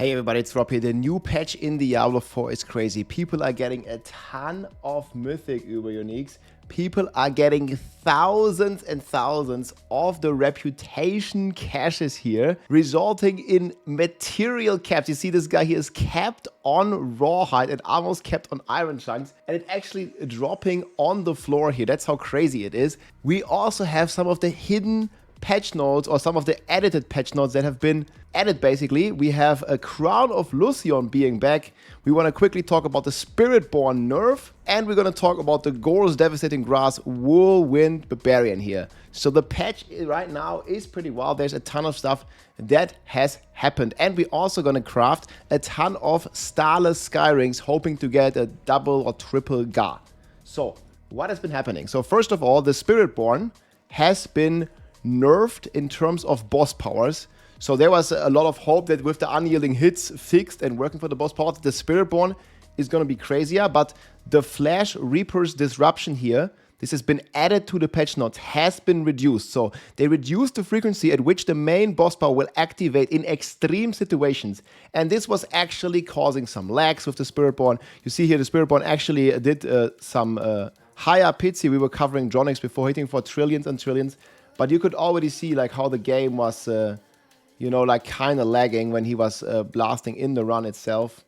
Hey everybody, it's Rob here. The new patch in Diablo 4 is crazy. People are getting a ton of Mythic Uber Uniques. People are getting thousands and thousands of the reputation caches here, resulting in material caps. You see this guy here is capped on rawhide and almost capped on iron chunks, and it's actually dropping on the floor here. That's how crazy it is. We also have some of the hidden patch notes or some of the edited patch notes that have been added. Basically, we have a Crown of Lucion being back. We want to quickly talk about the Spiritborn nerf, and we're going to talk about the Gor's Devastating Grass Whirlwind Barbarian here. So the patch right now is pretty wild. There's a ton of stuff that has happened, and we're also going to craft a ton of Starless Sky Rings, hoping to get a double or triple Gar. So what has been happening? So first of all, the Spiritborn has been nerfed in terms of boss powers. So there was a lot of hope that with the unyielding hits fixed and working for the boss powers, the Spiritborn is going to be crazier. But the Flash Reaper's Disruption here, this has been added to the patch notes, has been reduced. So they reduced the frequency at which the main boss power will activate in extreme situations. And this was actually causing some lags with the Spiritborn. You see here the Spiritborn actually did some higher pits here. We were covering Dronix before, hitting for trillions and trillions. But you could already see like how the game was, like kind of lagging when he was blasting in the run itself.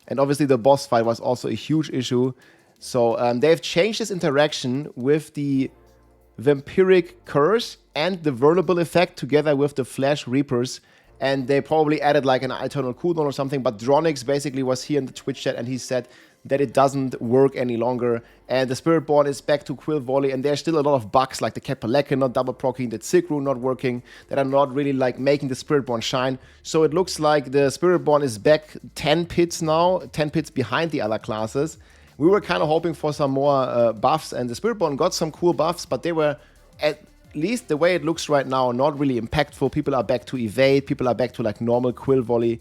And obviously the boss fight was also a huge issue. So they've changed this interaction with the Vampiric Curse and the Vulnerable effect together with the Flash Reapers. And they probably added like an eternal cooldown or something. But Dronix basically was here in the Twitch chat and he said that it doesn't work any longer, and the Spiritborn is back to Quill Volley, and there's still a lot of bugs like the Kepaleke not double proccing, the Sick Rune not working, that are not really like making the Spiritborn shine. So it looks like the Spiritborn is back 10 pits now, 10 pits behind the other classes. We were kind of hoping for some more buffs, and the Spiritborn got some cool buffs, but they were, at least the way it looks right now, not really impactful. People are back to evade, people are back to like normal Quill Volley.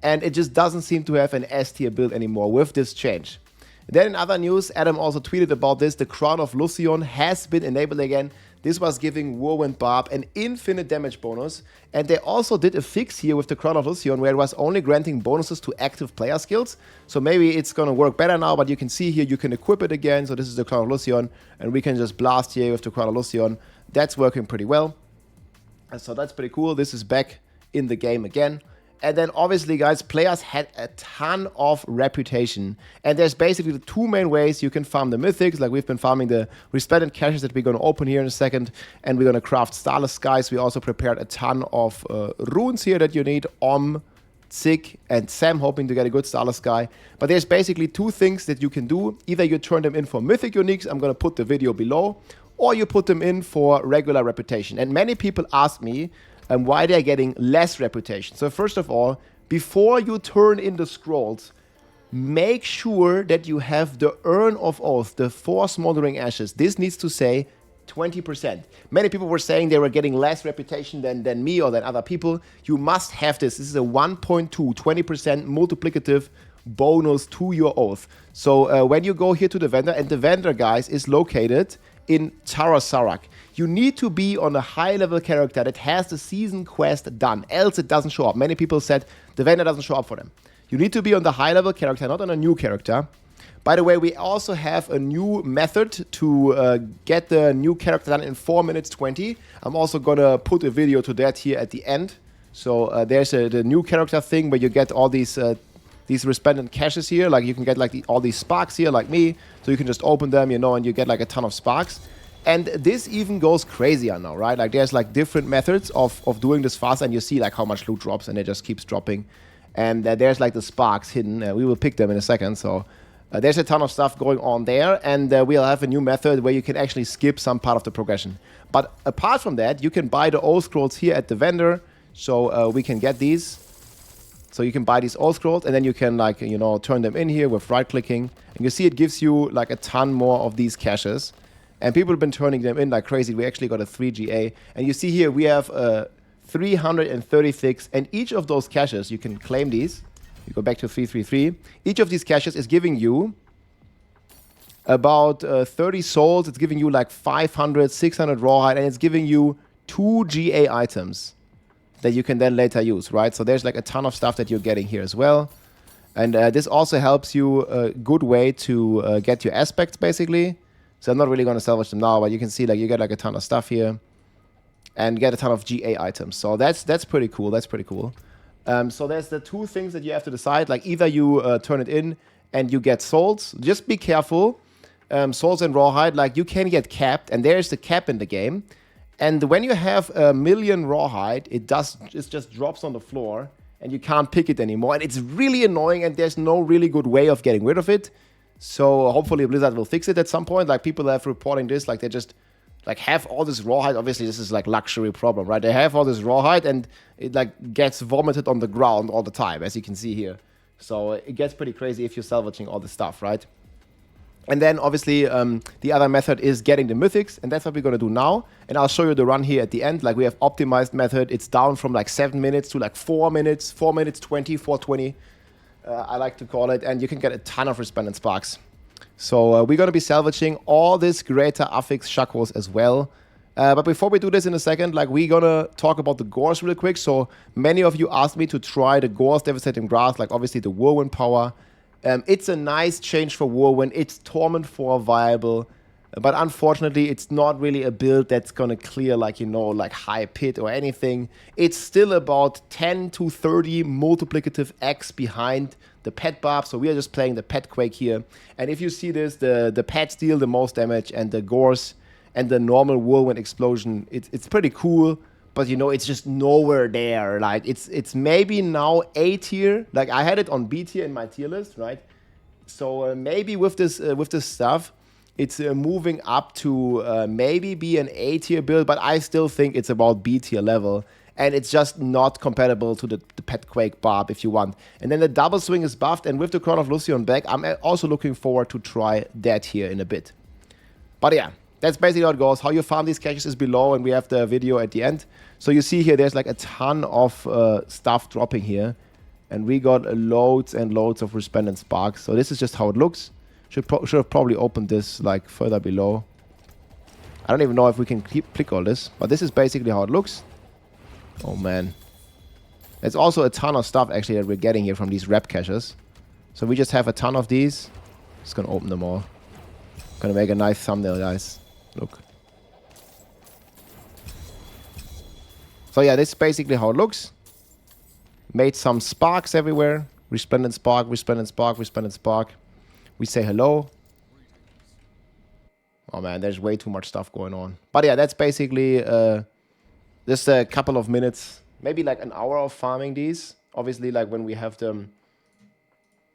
And it just doesn't seem to have an S tier build anymore with this change. Then in other news, Adam also tweeted about this. The Crown of Lucion has been enabled again. This was giving Whirlwind Barb an infinite damage bonus. And they also did a fix here with the Crown of Lucion where it was only granting bonuses to active player skills. So maybe it's going to work better now, but you can see here you can equip it again. So this is the Crown of Lucion, and we can just blast here with the Crown of Lucion. That's working pretty well. And so that's pretty cool. This is back in the game again. And then obviously, guys, players had a ton of reputation. And there's basically the two main ways you can farm the Mythics. Like we've been farming the Resplendent caches that we're going to open here in a second. And we're going to craft Starless Skies. We also prepared a ton of runes here that you need. Zig, and Sam, hoping to get a good Starless Sky. But there's basically two things that you can do. Either you turn them in for Mythic Uniques. I'm going to put the video below. Or you put them in for regular reputation. And many people ask me, and why they're getting less reputation. So first of all, before you turn in the scrolls, make sure that you have the Urn of Oath, the 4 Smoldering Ashes. This needs to say 20%. Many people were saying they were getting less reputation than me or than other people. You must have this. This is a 1.2, 20% multiplicative bonus to your oath. So when you go here to the vendor, and the vendor, guys, is located in Tarasarak. You need to be on a high-level character that has the season quest done, else it doesn't show up. Many people said the vendor doesn't show up for them. You need to be on the high-level character, not on a new character. By the way, we also have a new method to get the new character done in 4 minutes 20. I'm also going to put a video to that here at the end. So there's the new character thing where you get all these resplendent caches here. Like you can get like all these sparks here like me. So you can just open them, and you get like a ton of sparks. And this even goes crazier now, right? Like there's like different methods of doing this fast, and you see like how much loot drops, and it just keeps dropping. And there's like the sparks hidden. We will pick them in a second. So there's a ton of stuff going on there, and we'll have a new method where you can actually skip some part of the progression. But apart from that, you can buy the oath scrolls here at the vendor. So we can get these. So you can buy these oath scrolls, and then you can like, turn them in here with right-clicking. And you see it gives you like a ton more of these caches. And people have been turning them in like crazy. We actually got a 3 GA. And you see here we have 336. And each of those caches, you can claim these. You go back to 333. Each of these caches is giving you about 30 souls. It's giving you like 500, 600 rawhide. And it's giving you 2 GA items. that you can then later use, right? So there's like a ton of stuff that you're getting here as well. And this also helps you a good way to get your aspects, basically. So I'm not really going to salvage them now, but you can see like you get like a ton of stuff here and get a ton of GA items. So that's pretty cool. That's pretty cool. So there's the two things that you have to decide. Like either you turn it in and you get souls. Just be careful. Souls and rawhide, like you can get capped, and there's the cap in the game. And when you have 1,000,000 rawhide, it just drops on the floor. And you can't pick it anymore. And it's really annoying, and there's no really good way of getting rid of it. So hopefully Blizzard will fix it at some point. Like people have reporting this, like they just like have all this rawhide. Obviously, this is like luxury problem, right? They have all this rawhide, and it like gets vomited on the ground all the time, as you can see here. So it gets pretty crazy if you're salvaging all this stuff, right? And then obviously the other method is getting the mythics, and that's what we're going to do now. And I'll show you the run here at the end. Like we have optimized method. It's down from like 7 minutes to like 4 minutes, 4 minutes 20, 4:20. I like to call it. And you can get a ton of resplendent sparks. So we're going to be salvaging all this greater affix shakos as well. But before we do this in a second, like we're going to talk about the gores real quick. So many of you asked me to try the gores devastating grasp, like obviously the whirlwind power. It's a nice change for Whirlwind. It's Torment 4 viable, but unfortunately, it's not really a build that's gonna clear like, you know, like high pit or anything. It's still about 10 to 30 multiplicative X behind the pet buff, so we are just playing the pet quake here. And if you see this, the pets deal the most damage, and the gores and the normal Whirlwind explosion, it's pretty cool. But you know, it's just nowhere there. Like it's maybe now A tier. Like I had it on B tier in my tier list, right? So maybe with this stuff, it's moving up to maybe be an A tier build. But I still think it's about B tier level, and it's just not compatible to the Pet Quake barb if you want. And then the double swing is buffed, and with the Crown of Lucion back, I'm also looking forward to try that here in a bit. But yeah. That's basically how it goes. How you farm these caches is below, and we have the video at the end. So you see here, there's like a ton of stuff dropping here. And we got loads and loads of resplendent sparks. So this is just how it looks. Should have probably opened this like further below. I don't even know if we can click all this. But this is basically how it looks. Oh man. There's also a ton of stuff actually that we're getting here from these rep caches. So we just have a ton of these. Just gonna open them all. Gonna make a nice thumbnail, guys. Look. So yeah, this is basically how it looks. Made some sparks everywhere. Resplendent spark, resplendent spark, resplendent spark. We say hello. Oh man, there's way too much stuff going on. But yeah, that's basically just a couple of minutes, maybe like an hour of farming these. Obviously, like when we have them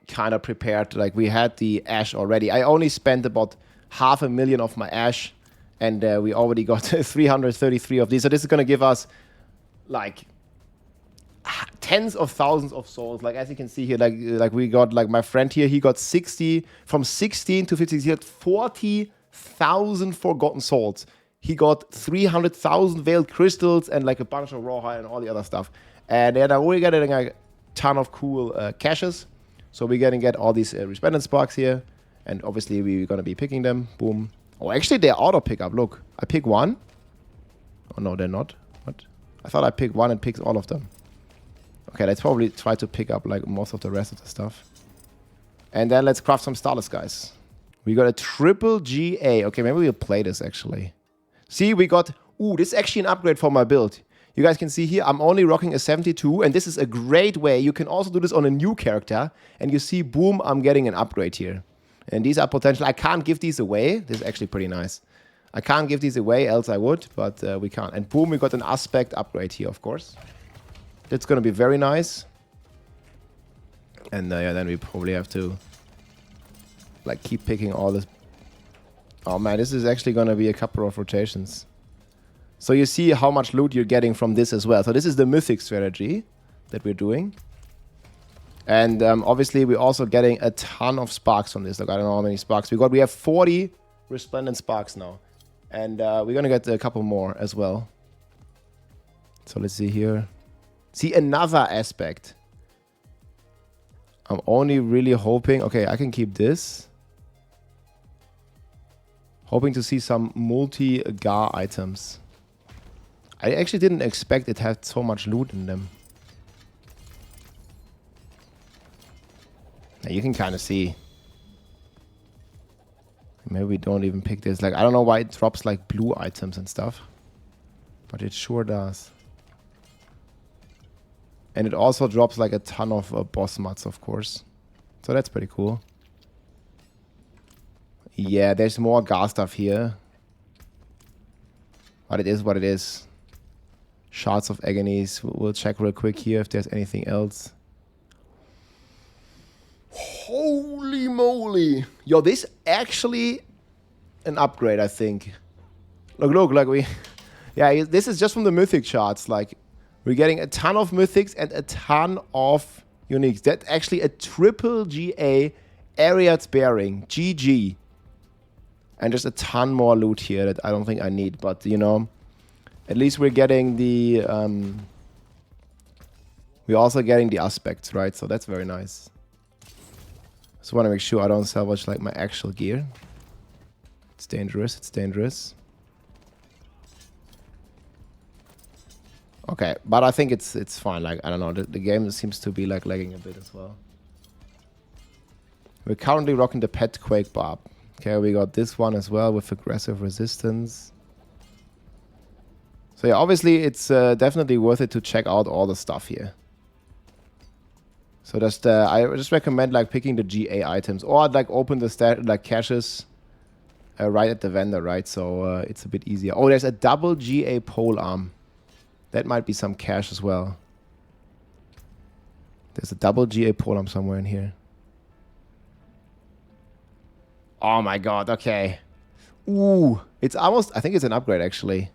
kind of prepared, like we had the ash already. I only spent about 500,000 of my ash, and we already got 333 of these. So this is going to give us like tens of thousands of souls. Like as you can see here, like we got, like my friend here, he got 60 from 16 to 50. He had 40,000 forgotten souls. He got 300,000 veiled crystals and like a bunch of rawhide and all the other stuff. And then we're getting a ton of cool caches. So we're gonna get all these resplendent sparks here. And obviously we're gonna be picking them. Boom. Oh, actually they're auto pickup. Look, I pick one. Oh no, they're not. What? I thought I picked one and picked all of them. Okay, let's probably try to pick up like most of the rest of the stuff. And then let's craft some Starless, guys. We got a triple GA. Okay, maybe we'll play this actually. See, we got... Ooh, this is actually an upgrade for my build. You guys can see here, I'm only rocking a 72, and this is a great way. You can also do this on a new character, and you see, boom, I'm getting an upgrade here. And these are potential. I can't give these away. This is actually pretty nice. I can't give these away, else I would, but we can't. And boom, we got an aspect upgrade here, of course. That's going to be very nice. And yeah, then we probably have to like keep picking all this. Oh man, this is actually going to be a couple of rotations. So you see how much loot you're getting from this as well. So this is the Mythic strategy that we're doing. And obviously we're also getting a ton of sparks from this. Like I don't know how many sparks we got. We have 40 resplendent sparks now. And we're going to get a couple more as well. So let's see here. See another aspect. I'm only really hoping... Okay, I can keep this. Hoping to see some multi-gar items. I actually didn't expect it had so much loot in them. Now you can kind of see. Maybe we don't even pick this. Like, I don't know why it drops like blue items and stuff. But it sure does. And it also drops like a ton of boss mods, of course. So that's pretty cool. Yeah, there's more Gar stuff here. But it is what it is. Shards of Agonies. We'll check real quick here if there's anything else. Holy moly. Yo, this actually an upgrade, I think. Look, like we... Yeah, this is just from the Mythic charts. Like, we're getting a ton of Mythics and a ton of Uniques. That's actually a triple GA Ariad's Bearing. GG. And just a ton more loot here that I don't think I need. But, you know, at least we're getting the... we're also getting the aspects, right? So that's very nice. Just want to make sure I don't salvage like my actual gear. It's dangerous, it's dangerous. Okay, but I think it's fine. Like, I don't know, the game seems to be like lagging a bit as well. We're currently rocking the Pet Quake Barb. Okay, we got this one as well with aggressive resistance. So yeah, obviously it's definitely worth it to check out all the stuff here. So just I just recommend like picking the GA items or like open the like caches right at the vendor, right? So it's a bit easier. Oh, there's a double GA pole arm. That might be some cache as well. There's a double GA pole arm somewhere in here. Oh my god, okay. Ooh, it's almost, I think it's an upgrade actually.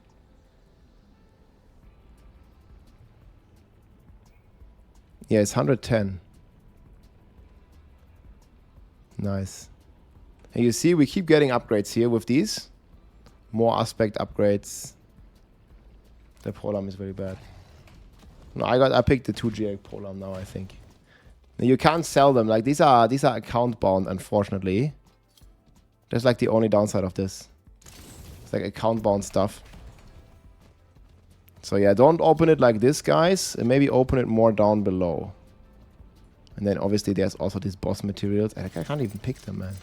Yeah, it's 110. Nice. And you see, we keep getting upgrades here with these. More aspect upgrades. The polearm is very bad. No, I picked the 2GA polearm now, I think. Now, you can't sell them. Like, these are account bound, unfortunately. That's like the only downside of this. It's like account bound stuff. So yeah, don't open it like this, guys. And maybe open it more down below. And then obviously there's also these boss materials. I can't even pick them, man.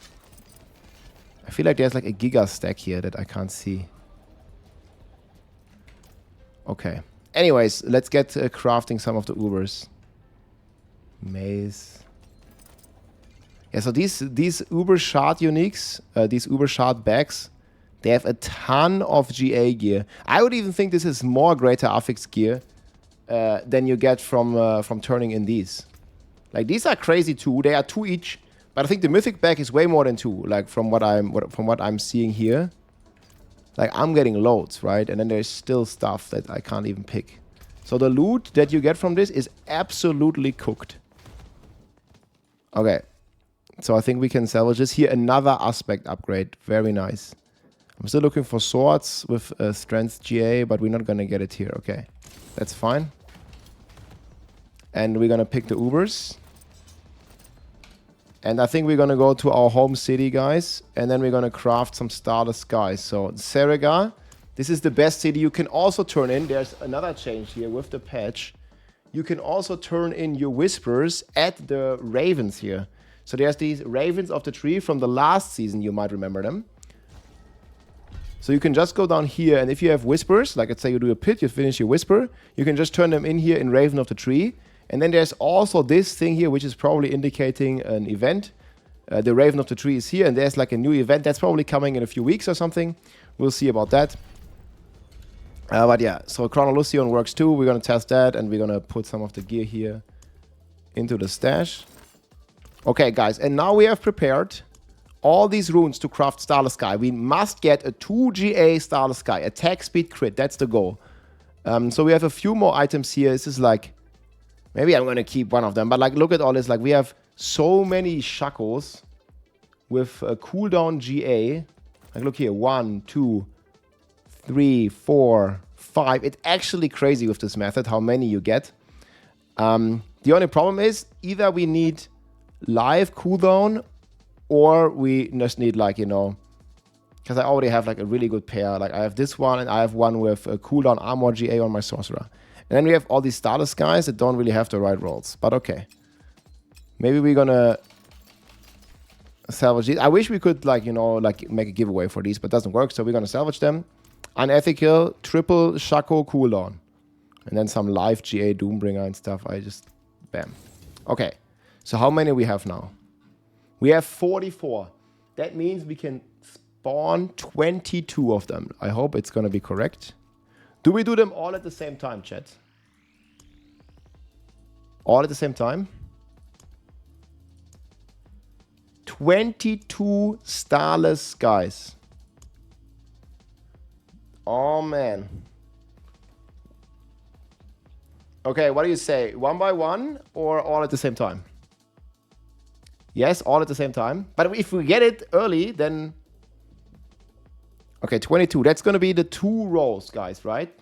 I feel like there's like a giga stack here that I can't see. Okay. Anyways, let's get crafting some of the Ubers. Maze. Yeah, so these Uber Shard Uniques, these Uber Shard bags, they have a ton of GA gear. I would even think this is more greater affix gear than you get from turning in these. Like, these are crazy too. They are 2 each, but I think the Mythic bag is way more than 2. Like from what I'm seeing here. Like, I'm getting loads, right? And then there's still stuff that I can't even pick. So the loot that you get from this is absolutely cooked. Okay. So I think we can salvage this. Here, another aspect upgrade. Very nice. I'm still looking for swords with strength GA, but we're not going to get it here. Okay. That's fine. And we're going to pick the Ubers. And I think we're going to go to our home city, guys. And then we're going to craft some Starless Skies. So, Serega, this is the best city you can also turn in. There's another change here with the patch. You can also turn in your Whispers at the Ravens here. So there's these Ravens of the Tree from the last season. You might remember them. So you can just go down here. And if you have Whispers, like let's say you do a pit, you finish your Whisper. You can just turn them in here in Raven of the Tree. And then there's also this thing here, which is probably indicating an event. The Raven of the Tree is here, and there's like a new event that's probably coming in a few weeks or something. We'll see about that. But yeah, so Chronolustion works too. We're going to test that, and we're going to put some of the gear here into the stash. Okay, guys, and now we have prepared all these runes to craft Starless Sky. We must get a 2GA Starless Sky, attack speed crit. That's the goal. So we have a few more items here. This is like... Maybe I'm going to keep one of them. But like, look at all this. Like, we have so many Shakos with a cooldown GA. Like, look here. 1, 2, 3, 4, 5. It's actually crazy with this method how many you get. The only problem is either we need live cooldown or we just need, like, you know, Because I already have like a really good pair. Like I have this one and I have one with a cooldown armor GA on my sorcerer. And then we have all these starless guys that don't really have the right rolls. But okay. Maybe we're gonna salvage these. I wish we could like, you know, like make a giveaway for these, but it doesn't work. So we're gonna salvage them. Unethical, triple Shaco cooldown. And then some live GA Doombringer and stuff. I just, bam. Okay. So how many we have now? We have 44. That means we can spawn 22 of them. I hope it's gonna be correct. Do we do them all at the same time, chat? All at the same time? 22 starless guys. Oh, man. Okay, what do you say? One by one or all at the same time? Yes, all at the same time. But if we get it early, then... Okay, 22. That's going to be the 2 rolls, guys, right?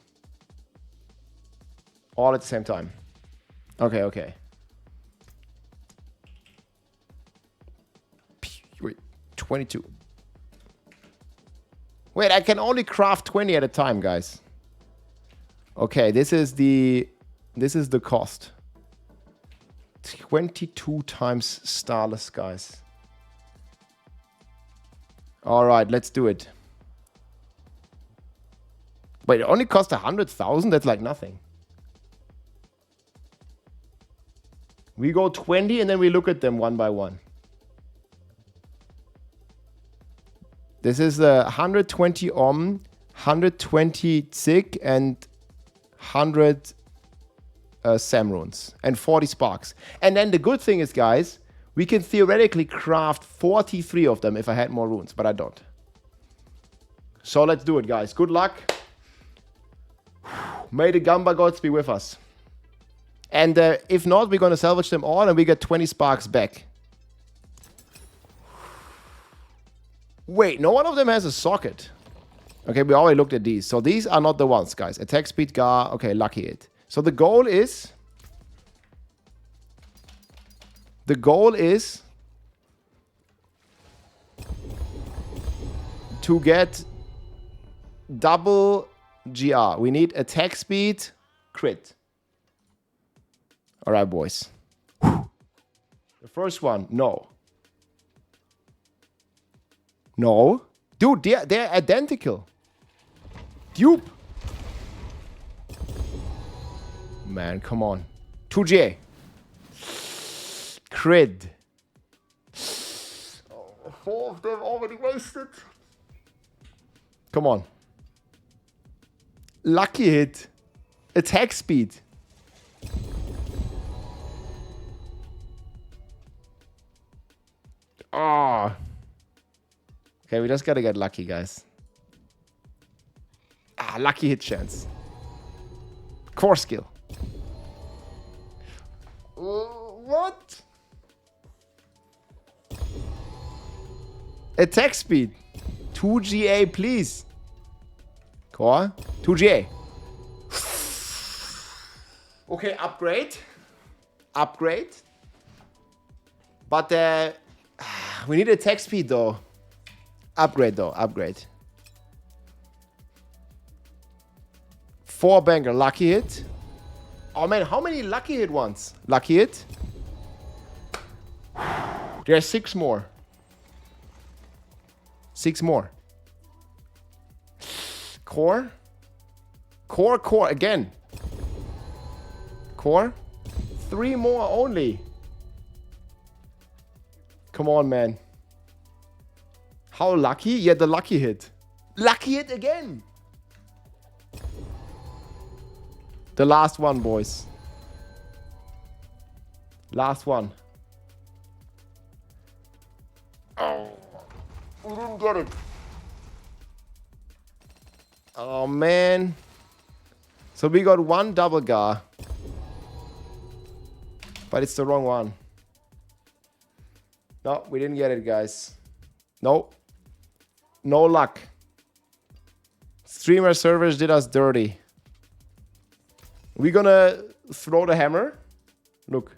All at the same time. Okay, okay. Wait, 22. Wait, I can only craft 20 at a time, guys. Okay, this is the cost. 22 times starless, guys. All right, let's do it. Wait, it only cost 100,000? That's like nothing. We go 20 and then we look at them one by one. This is 120 Om, 120 Zik, and 100 Sam runes, and 40 sparks. And then the good thing is, guys, we can theoretically craft 43 of them if I had more runes, but I don't. So let's do it, guys. Good luck. May the Gamba gods be with us. And if not, we're going to salvage them all and we get 20 sparks back. Wait, no one of them has a socket. Okay, we already looked at these. So these are not the ones, guys. Attack speed, Gar. Okay, lucky hit. So the goal is... to get double GR. We need attack speed, crit. All right, boys. Whew. The first one, no. No. Dude, they're identical. Dupe. Man, come on. 2J. Crit. Oh, 4 of them already wasted. Come on. Lucky hit. Attack speed. Oh. Okay, we just gotta get lucky, guys. Ah, lucky hit chance. Core skill. What? Attack speed. 2GA, please. Core. 2GA. Okay, upgrade. Upgrade. But we need attack speed, though. Upgrade, though. Upgrade. 4 banger. Lucky hit. Oh, man. How many lucky hit ones? Lucky hit. There's 6 more. 6 more. Core. Core. Again. Core. 3 more only. Come on, man. How lucky? Yeah, the lucky hit. Lucky hit again. The last one, boys. Last one. Oh, we didn't get it. Oh, man. So we got 1 double gar. But it's the wrong one. No, we didn't get it, guys. No. No luck. Streamer servers did us dirty. We're gonna throw the hammer. Look.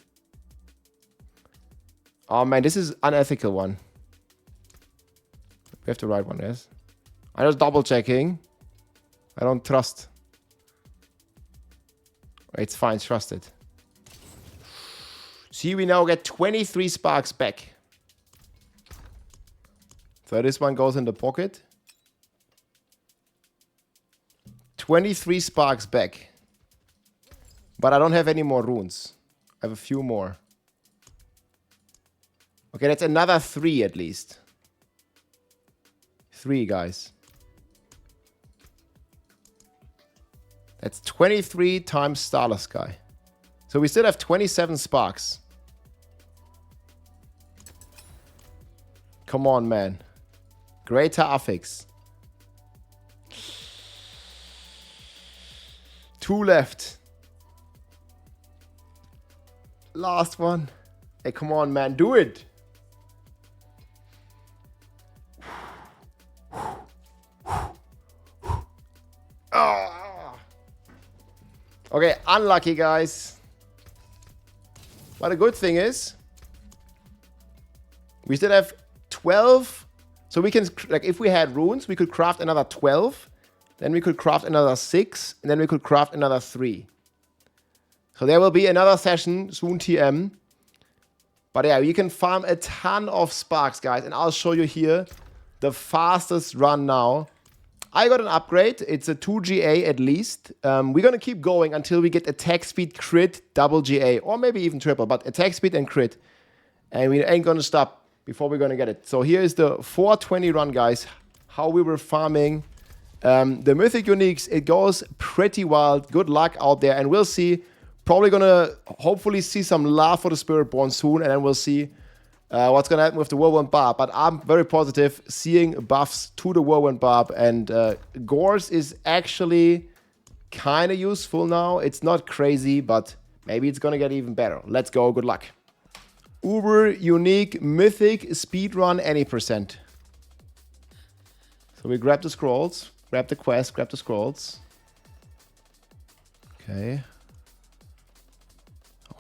Oh, man, this is unethical one. We have the right one, yes? I'm just double checking. I don't trust. It's fine, trust it. See, we now get 23 sparks back. So this one goes in the pocket. 23 sparks back. But I don't have any more runes. I have a few more. Okay, that's another 3 at least. 3, guys. That's 23 times Starless Sky. So we still have 27 sparks. Come on, man. Greater affix. 2 left. Last one. Hey, come on, man. Do it. Oh. Okay, unlucky, guys. But the good thing is, we still have 12. So we can, like, if we had runes, we could craft another 12. Then we could craft another 6. And then we could craft another 3. So there will be another session soon, TM. But yeah, you can farm a ton of sparks, guys. And I'll show you here the fastest run now. I got an upgrade. It's a 2 GA at least. We're going to keep going until we get attack speed, crit, double GA. Or maybe even triple. But attack speed and crit. And we ain't going to stop before we're going to get it. So here is the 420 run, guys. How we were farming the Mythic Uniques. It goes pretty wild. Good luck out there. And we'll see. Probably going to hopefully see some love for the Spiritborn soon. And then we'll see what's going to happen with the Whirlwind Barb. But I'm very positive seeing buffs to the Whirlwind Barb. And Gorse is actually kind of useful now. It's not crazy, but maybe it's going to get even better. Let's go. Good luck. Uber Unique Mythic Speedrun any %. So we grab the scrolls. Grab the quest. Grab the scrolls. Okay.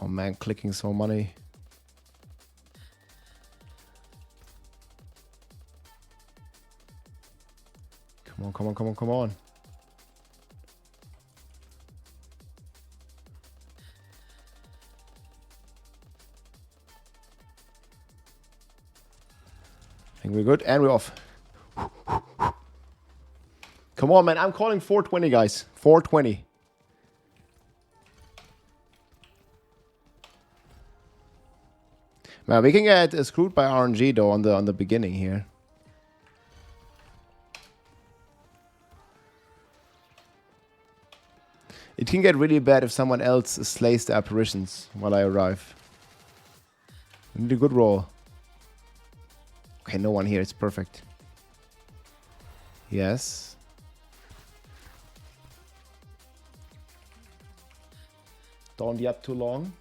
Oh man, clicking so many. Come on, come on, come on, come on. I think we're good, and we're off. Come on, man, I'm calling 420, guys. 420. Man, we can get screwed by RNG though on the beginning here. It can get really bad if someone else slays the apparitions while I arrive. We need a good roll. Okay, no one here. It's perfect. Yes. Don't yap too long.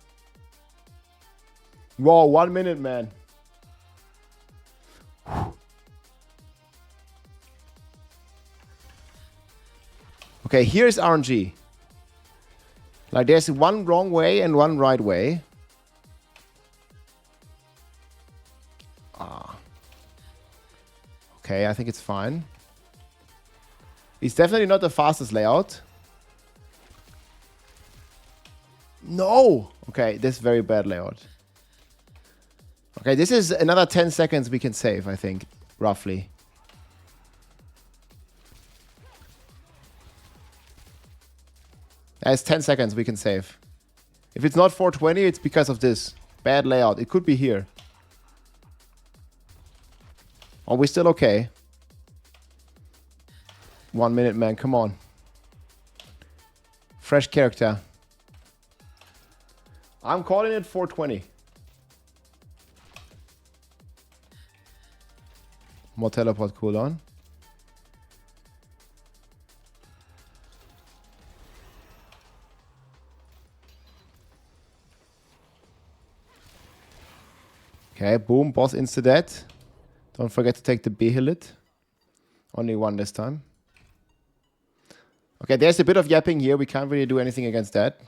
Whoa, 1 minute, man. Okay, here's RNG. Like, there's one wrong way and one right way. Okay, I think it's fine. It's definitely not the fastest layout. No! Okay, this is very bad layout. Okay, this is another 10 seconds we can save, I think, roughly. That's 10 seconds we can save. If it's not 420, it's because of this bad layout. It could be here. Are we still okay? 1 minute, man. Come on. Fresh character. I'm calling it 420. More teleport cooldown. Okay, boom. Boss insta-dead. Don't forget to take the B-Hillet. Only one this time. Okay, there's a bit of yapping here. We can't really do anything against that.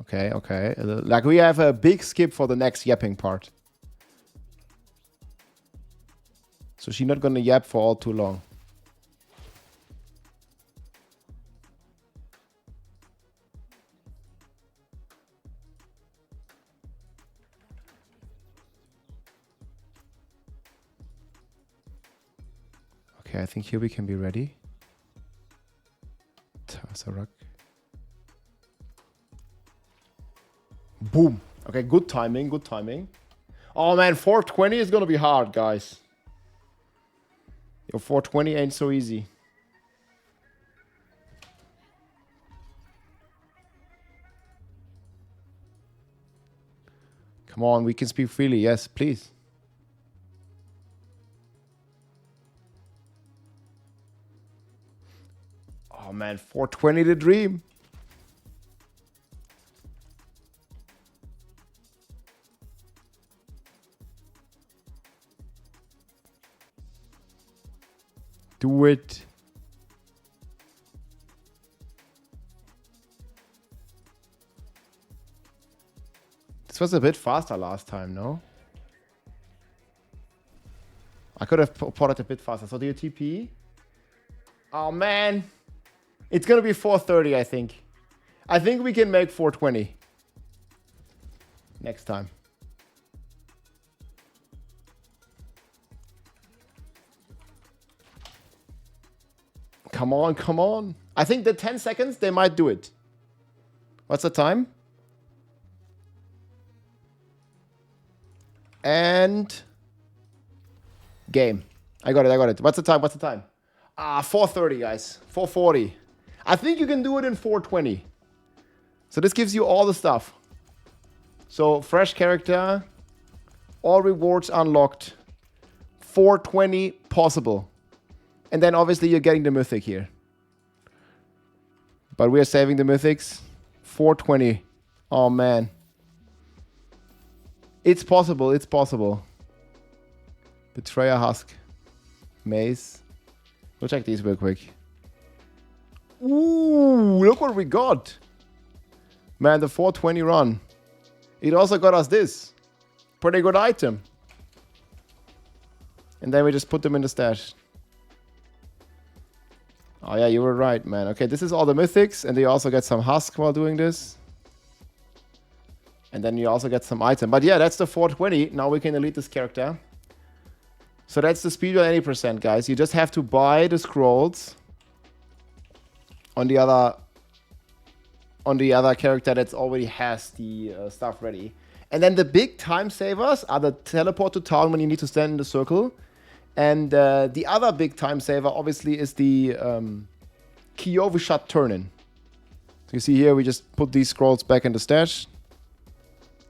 Okay, okay. Like, we have a big skip for the next yapping part. So she's not gonna yap for all too long. Okay, I think here we can be ready. Tasarak. Boom. Okay, good timing, good timing. Oh man, 420 is gonna be hard, guys. Yo, 420 ain't so easy. Come on, we can speak freely. Yes, please. Oh man, 420 the dream. Do it. This was a bit faster last time, no? I could have potted a bit faster. So do you TP? Oh man. It's gonna be 430, I think. I think we can make 420. Next time. Come on, come on. I think the 10 seconds, they might do it. What's the time? And game. I got it, I got it. What's the time? What's the time? 4:30, guys. 4:40. I think you can do it in 4:20. So this gives you all the stuff. So fresh character, all rewards unlocked, 4:20 possible. And then obviously you're getting the mythic here. But we are saving the mythics. 4:20. Oh man. It's possible, it's possible. Betrayer Husk. Maze. We'll check these real quick. Ooh, look what we got. Man, the 420 run. It also got us this. Pretty good item. And then we just put them in the stash. Oh yeah, you were right, man. Okay, this is all the mythics. And you also get some husk while doing this. And then you also get some item. But yeah, that's the 420. Now we can elite this character. So that's the speedrun 80%, guys. You just have to buy the scrolls on the other character that already has the stuff ready. And then the big time savers are the teleport to town when you need to stand in the circle. And the other big time saver, obviously, is the Kiovishat turn-in. So you see here, we just put these scrolls back in the stash.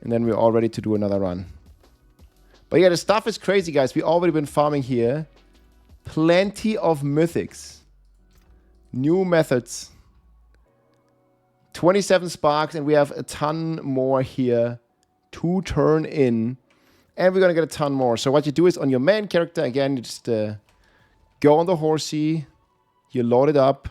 And then we're all ready to do another run. But yeah, the stuff is crazy, guys. We've already been farming here. Plenty of mythics. New methods. 27 sparks, and we have a ton more here to turn in. And we're going to get a ton more. So what you do is on your main character, again, you just go on the horsey. You load it up.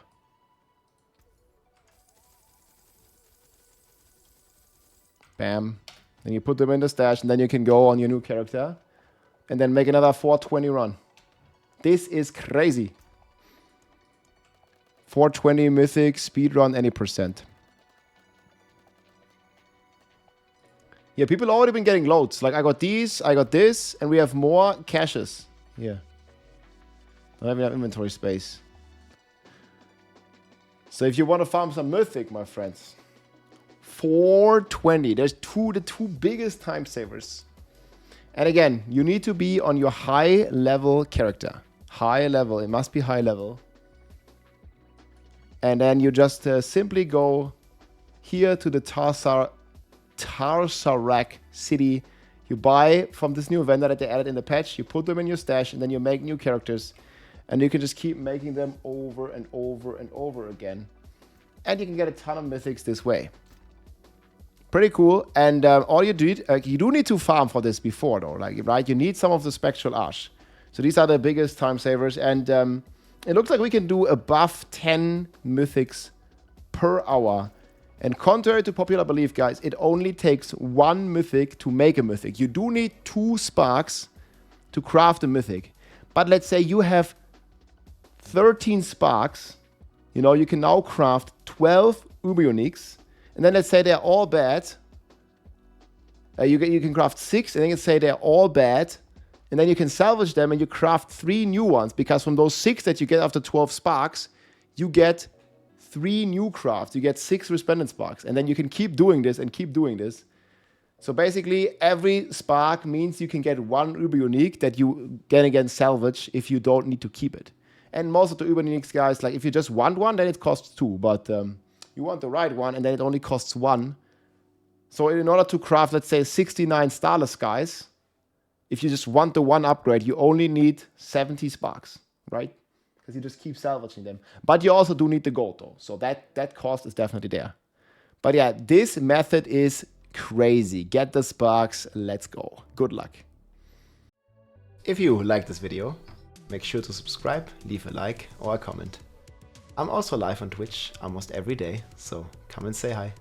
Bam. Then you put them in the stash, and then you can go on your new character. And then make another 420 run. This is crazy. 420 mythic, speedrun any percent. Yeah, people already been getting loads. Like, I got these, I got this, and we have more caches. Yeah. Don't have enough inventory space. So if you want to farm some mythic, my friends, 420. There's the two biggest time savers. And again, you need to be on your high level character. High level. It must be high level. And then you just simply go here to the Tarsarak city. You buy from this new vendor that they added in the patch. You put them in your stash, and then you make new characters. And you can just keep making them over and over and over again. And you can get a ton of mythics this way. Pretty cool. And all you do, you do need to farm for this before, though, like, right? You need some of the spectral ash. So these are the biggest time savers. And it looks like we can do above 10 mythics per hour. And contrary to popular belief, guys, it only takes 1 mythic to make a mythic. You do need 2 sparks to craft a mythic. But let's say you have 13 sparks. You know, you can now craft 12 Uber Uniques. And then let's say they're all bad. You can craft 6, and then you can say they're all bad. And then you can salvage them and you craft 3 new ones. Because from those 6 that you get after 12 sparks, you get 3 new crafts. You get 6 resplendent sparks. And then you can keep doing this and keep doing this. So basically, every spark means you can get 1 Uber Unique that you can again salvage if you don't need to keep it. And most of the Uber Uniques, guys, like if you just want one, then it costs 2. But you want the right one, and then it only costs 1. So in order to craft, let's say, 69 Starless Skies, if you just want the 1 upgrade, you only need 70 sparks, right? Because you just keep salvaging them. But you also do need the gold, though. So that cost is definitely there. But yeah, this method is crazy. Get the sparks. Let's go. Good luck. If you like this video, make sure to subscribe, leave a like or a comment. I'm also live on Twitch almost every day, so come and say hi.